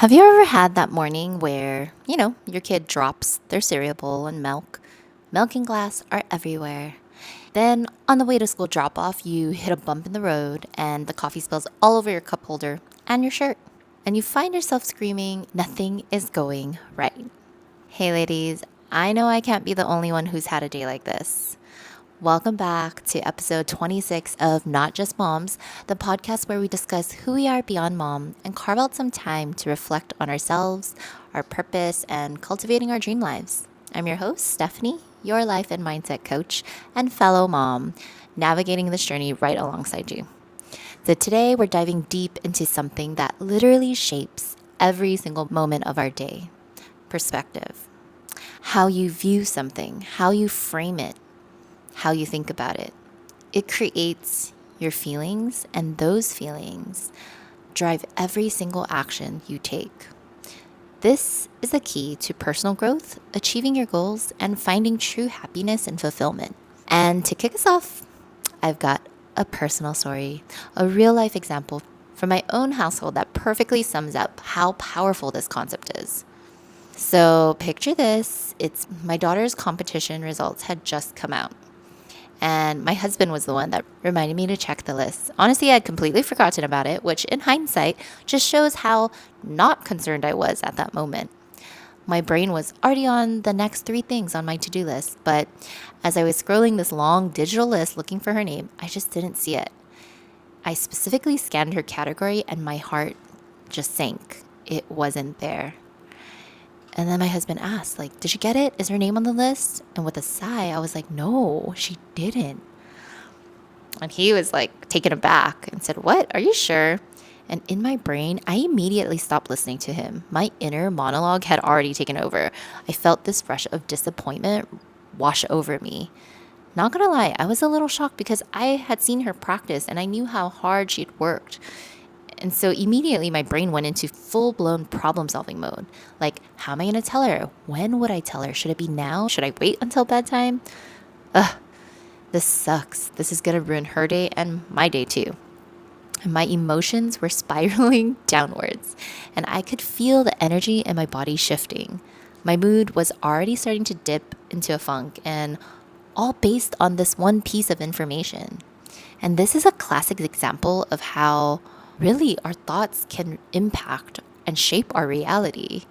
Have you ever had that morning where, your kid drops their cereal bowl and milk and glass are everywhere? Then on the way to school drop off, you hit a bump in the road and the coffee spills all over your cup holder and your shirt. And you find yourself screaming, nothing is going right. Hey, ladies, I know I can't be the only one who's had a day like this. Welcome back to episode 26 of Not Just Moms, the podcast where we discuss who we are beyond mom and carve out some time to reflect on ourselves, our purpose, and cultivating our dream lives. I'm your host, Stephanie, your life and mindset coach and fellow mom, navigating this journey right alongside you. So today we're diving deep into something that literally shapes every single moment of our day: perspective. How you view something, how you frame it, how you think about it. It creates your feelings, and those feelings drive every single action you take. This is a key to personal growth, achieving your goals, and finding true happiness and fulfillment. And to kick us off, I've got a personal story, a real life example from my own household that perfectly sums up how powerful this concept is. So picture this, it's my daughter's competition results had just come out. And my husband was the one that reminded me to check the list. Honestly, I'd completely forgotten about it, which in hindsight just shows how not concerned I was at that moment. My brain was already on the next three things on my to-do list, but as I was scrolling this long digital list looking for her name, I just didn't see it. I specifically scanned her category and my heart just sank. It wasn't there. And then my husband asked, did she get it? Is her name on the list? And with a sigh, I was like, no, she didn't. And he was taken aback and said, what? Are you sure? And in my brain, I immediately stopped listening to him. My inner monologue had already taken over. I felt this rush of disappointment wash over me. Not gonna lie, I was a little shocked because I had seen her practice and I knew how hard she'd worked. And so immediately my brain went into full-blown problem-solving mode. How am I going to tell her? When would I tell her? Should it be now? Should I wait until bedtime? Ugh, this sucks. This is going to ruin her day and my day too. And my emotions were spiraling downwards, and I could feel the energy in my body shifting. My mood was already starting to dip into a funk, and all based on this one piece of information. And this is a classic example of how really our thoughts can impact and shape our reality.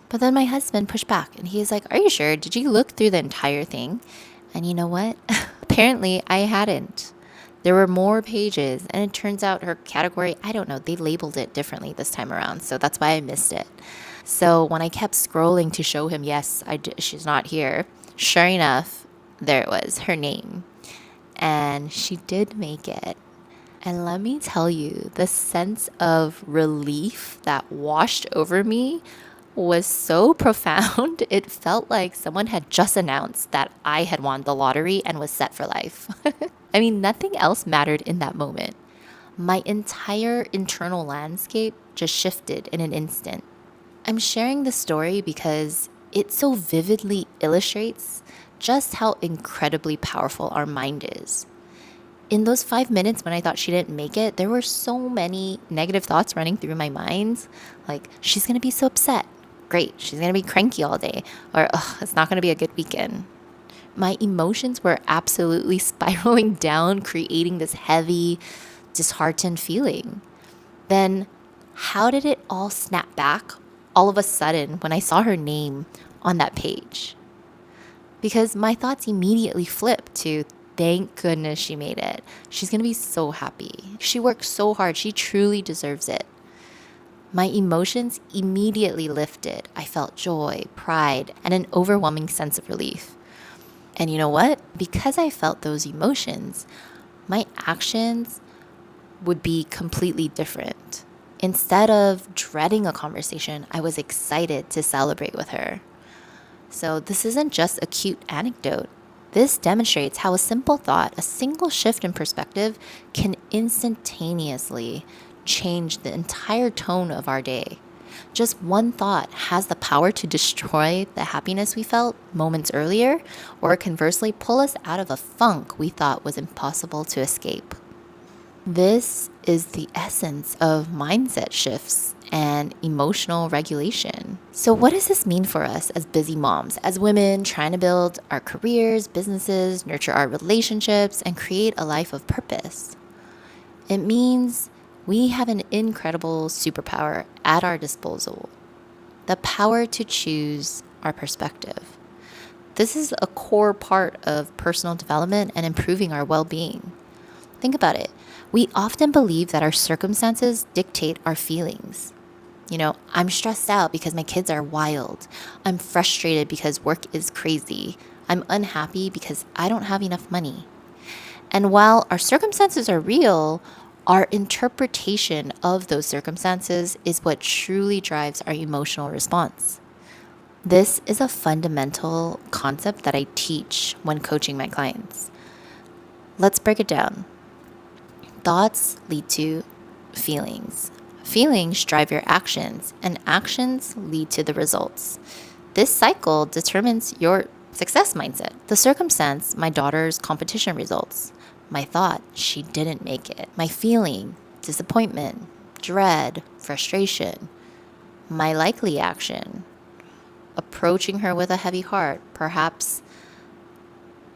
But then my husband pushed back and he's like, are you sure? Did you look through the entire thing? And you know what? Apparently I hadn't. There were more pages, and it turns out her category, I don't know, they labeled it differently this time around. So that's why I missed it. So when I kept scrolling to show him, yes, she's not here, sure enough, there it was, her name. And she did make it. And let me tell you, the sense of relief that washed over me was so profound. It felt like someone had just announced that I had won the lottery and was set for life. I mean, nothing else mattered in that moment. My entire internal landscape just shifted in an instant. I'm sharing this story because it so vividly illustrates just how incredibly powerful our mind is. In those 5 minutes when I thought she didn't make it, there were so many negative thoughts running through my mind. She's going to be so upset. Great. She's going to be cranky all day. Or, it's not going to be a good weekend. My emotions were absolutely spiraling down, creating this heavy, disheartened feeling. Then, how did it all snap back all of a sudden when I saw her name on that page? Because my thoughts immediately flipped to, thank goodness she made it. She's going to be so happy. She worked so hard. She truly deserves it. My emotions immediately lifted. I felt joy, pride, and an overwhelming sense of relief. And you know what? Because I felt those emotions, my actions would be completely different. Instead of dreading a conversation, I was excited to celebrate with her. So this isn't just a cute anecdote. This demonstrates how a simple thought, a single shift in perspective, can instantaneously change the entire tone of our day. Just one thought has the power to destroy the happiness we felt moments earlier, or conversely pull us out of a funk we thought was impossible to escape. This is the essence of mindset shifts and emotional regulation. So, what does this mean for us as busy moms, as women trying to build our careers, businesses, nurture our relationships, and create a life of purpose? It means we have an incredible superpower at our disposal, the power to choose our perspective. This is a core part of personal development and improving our well being. Think about it. We often believe that our circumstances dictate our feelings. I'm stressed out because my kids are wild. I'm frustrated because work is crazy. I'm unhappy because I don't have enough money. And while our circumstances are real, our interpretation of those circumstances is what truly drives our emotional response. This is a fundamental concept that I teach when coaching my clients. Let's break it down. Thoughts lead to feelings. Feelings drive your actions, and actions lead to the results. This cycle determines your success mindset. The circumstance, my daughter's competition results. My thought, she didn't make it. My feeling, disappointment, dread, frustration. My likely action, approaching her with a heavy heart, perhaps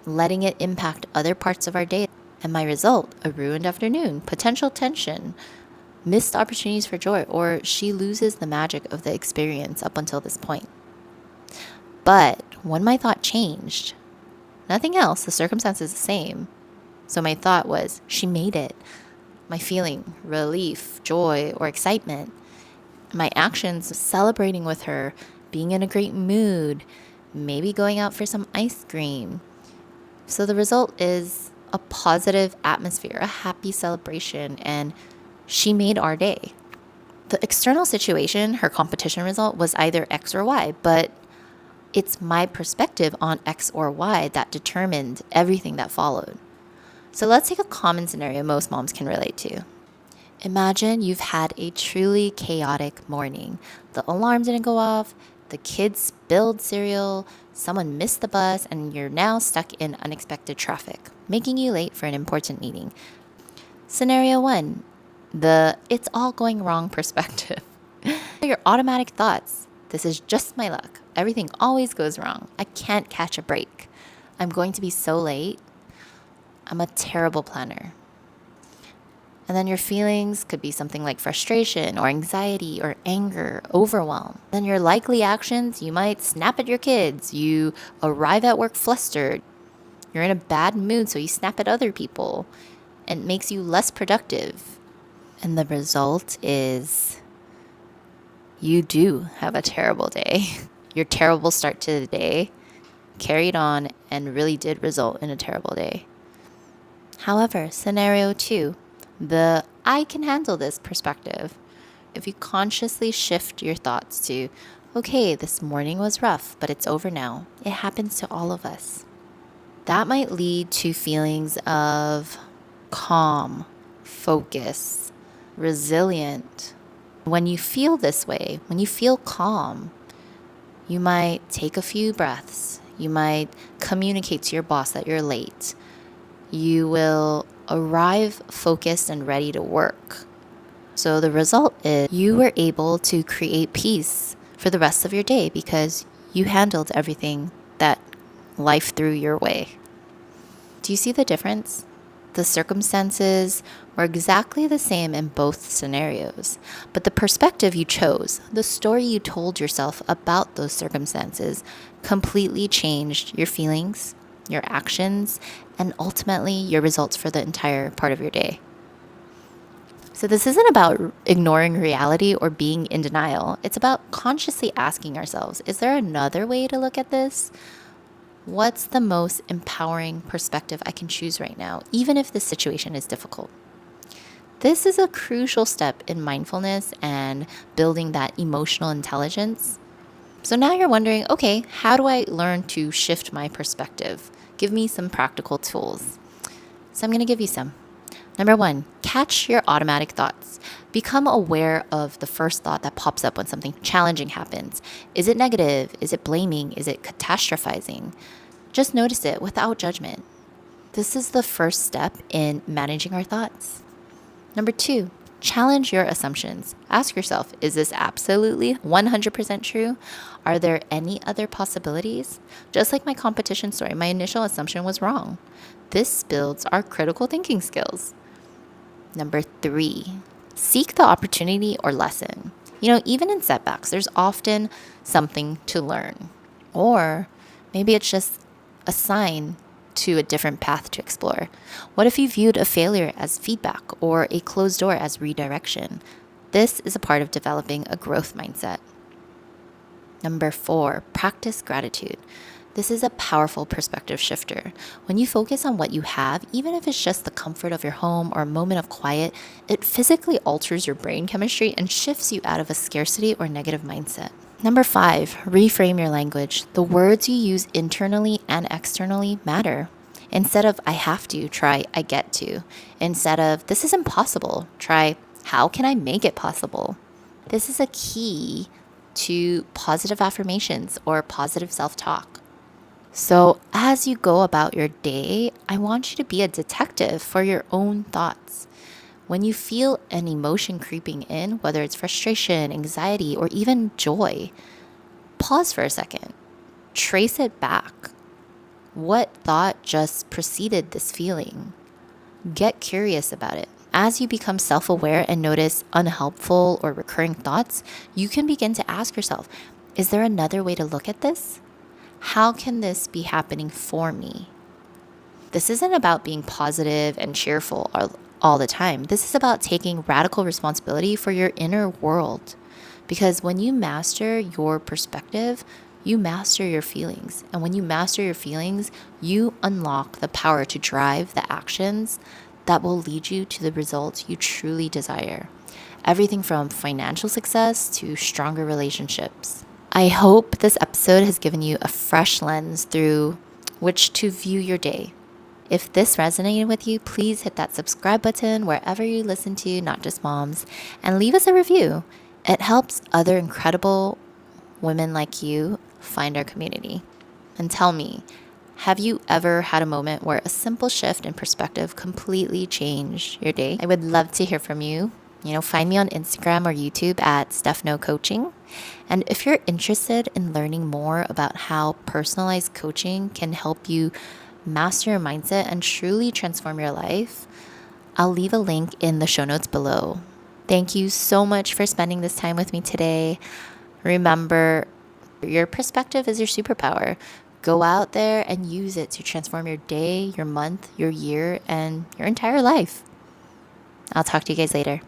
letting it impact other parts of our day. And my result, a ruined afternoon, potential tension, missed opportunities for joy, or she loses the magic of the experience up until this point. But when my thought changed, nothing else, the circumstance is the same. So my thought was, she made it. My feeling, relief, joy, or excitement. My actions, celebrating with her, being in a great mood, maybe going out for some ice cream. So the result is a positive atmosphere, a happy celebration, and she made our day. The external situation, her competition result, was either X or Y, but it's my perspective on X or Y that determined everything that followed. So let's take a common scenario most moms can relate to. Imagine you've had a truly chaotic morning. The alarm didn't go off, the kids spilled cereal, someone missed the bus, and you're now stuck in unexpected traffic, making you late for an important meeting. Scenario 1, the it's all going wrong perspective. Your automatic thoughts, this is just my luck. Everything always goes wrong. I can't catch a break. I'm going to be so late. I'm a terrible planner. And then your feelings could be something like frustration or anxiety or anger, overwhelm. Then your likely actions, you might snap at your kids. You arrive at work flustered. You're in a bad mood, so you snap at other people. And it makes you less productive. And the result is you do have a terrible day. Your terrible start to the day carried on and really did result in a terrible day. However, scenario 2, the I can handle this perspective. If you consciously shift your thoughts to, okay, this morning was rough, but it's over now. It happens to all of us. That might lead to feelings of calm, focus, resilient. When you feel this way, when you feel calm, you might take a few breaths. You might communicate to your boss that you're late. You will arrive focused and ready to work. So the result is you were able to create peace for the rest of your day because you handled everything that life threw your way. Do you see the difference? The circumstances were exactly the same in both scenarios, but the perspective you chose, the story you told yourself about those circumstances, completely changed your feelings, your actions, and ultimately your results for the entire part of your day. So this isn't about ignoring reality or being in denial. It's about consciously asking ourselves, is there another way to look at this? What's the most empowering perspective I can choose right now, even if this situation is difficult? This is a crucial step in mindfulness and building that emotional intelligence. So now you're wondering, okay, how do I learn to shift my perspective? Give me some practical tools. So I'm going to give you some. Number 1, catch your automatic thoughts. Become aware of the first thought that pops up when something challenging happens. Is it negative? Is it blaming? Is it catastrophizing? Just notice it without judgment. This is the first step in managing our thoughts. Number 2, Challenge your assumptions. Ask yourself, is this absolutely 100% true? Are there any other possibilities? Just like my competition story, my initial assumption was wrong. This builds our critical thinking skills. Number 3, seek the opportunity or lesson. Even in setbacks, there's often something to learn. Or maybe it's just a sign to a different path to explore. What if you viewed a failure as feedback or a closed door as redirection? This is a part of developing a growth mindset. Number 4, practice gratitude. This is a powerful perspective shifter. When you focus on what you have, even if it's just the comfort of your home or a moment of quiet, it physically alters your brain chemistry and shifts you out of a scarcity or negative mindset. Number 5, reframe your language. The words you use internally and externally matter. Instead of I have to, try I get to. Instead of this is impossible, try how can I make it possible? This is a key to positive affirmations or positive self-talk. So as you go about your day, I want you to be a detective for your own thoughts. When you feel an emotion creeping in, whether it's frustration, anxiety, or even joy, pause for a second. Trace it back. What thought just preceded this feeling? Get curious about it. As you become self-aware and notice unhelpful or recurring thoughts, you can begin to ask yourself, is there another way to look at this? How can this be happening for me? This isn't about being positive and cheerful all the time. This is about taking radical responsibility for your inner world. Because when you master your perspective, you master your feelings. And when you master your feelings, you unlock the power to drive the actions that will lead you to the results you truly desire. Everything from financial success to stronger relationships. I hope this episode has given you a fresh lens through which to view your day. If this resonated with you, please hit that subscribe button wherever you listen to Not Just Moms and leave us a review. It helps other incredible women like you find our community. And tell me, have you ever had a moment where a simple shift in perspective completely changed your day? I would love to hear from you. Find me on Instagram or YouTube at Stefno Coaching. And if you're interested in learning more about how personalized coaching can help you master your mindset and truly transform your life, I'll leave a link in the show notes below. Thank you so much for spending this time with me today. Remember, your perspective is your superpower. Go out there and use it to transform your day, your month, your year, and your entire life. I'll talk to you guys later.